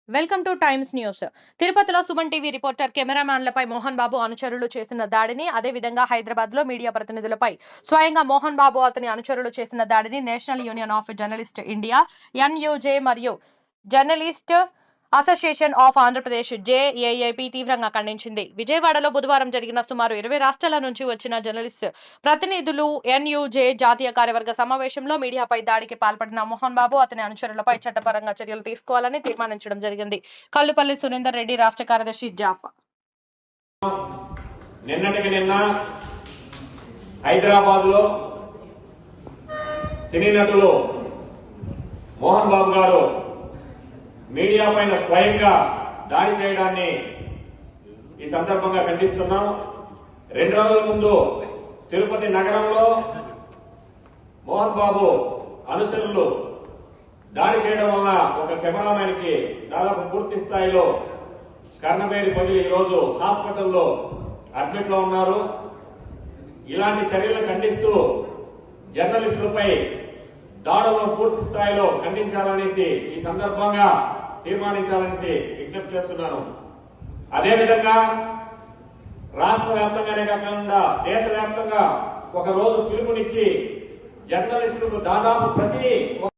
Welcome two times news. తిరుపతిలో Suman TV reporter కెమెరామ్యాన్లపై Mohan Babu అనుచరులు చేసిన దాడిని, అదే విధంగా హైదరాబాద్ లో మీడియా ప్రతినిధులపై స్వయంగా మోహన్ బాబు అతని అనుచరులు చేసిన దాడిని national union of journalist India (NUJ) మరియు journalist association of Andhra Pradesh (JAIP) తీవ్రంగా ఖండించింది. విజయవాడలో బుధవారం జరిగిన సుమారు 20 రాష్ట్రాల నుంచి వచ్చిన జర్నలిస్ట్ ప్రతినిధులు ఎన్యూజే జాతీయ కార్యవర్గ సమావేశంలో మీడియాపై దాడికి పాల్పడిన మోహన్ బాబు అతని అనుచరులపై చట్టపరంగా చర్యలు తీసుకోవాలని తీర్మానించడం జరిగింది. కల్లుపల్లి సురేందర్ రెడ్డి, రాష్ట్ర కార్యదర్శి, జాఫా. నిన్నటికి నిన్న హైదరాబాద్ లో సినీ నటులు మోహన్ బాబు గారు మీడియా పైన స్వయంగా దాడి చేయడాన్ని ఈ సందర్భంగా ఖండిస్తున్నాం. 2 రోజుల ముందు తిరుపతి నగరంలో మోహన్ బాబు అనుచరులు దాడి చేయడం వల్ల ఒక కెమెరామెన్ కి దాదాపు పూర్తి స్థాయిలో కర్ణమేరి పగిలి ఈరోజు హాస్పిటల్లో అడ్మిట్ లో ఉన్నారు. ఇలాంటి చర్యలను ఖండిస్తూ జర్నలిస్టులపై దాడులను పూర్తి స్థాయిలో ఖండించాలనేసి ఈ సందర్భంగా తీర్మానించాలనేసి విజ్ఞప్తి చేస్తున్నాను. అదేవిధంగా రాష్ట్ర వ్యాప్తంగానే కాకుండా దేశవ్యాప్తంగా ఒక రోజు పిలుపునిచ్చి జర్నలిస్టులకు దాదాపు ప్రతి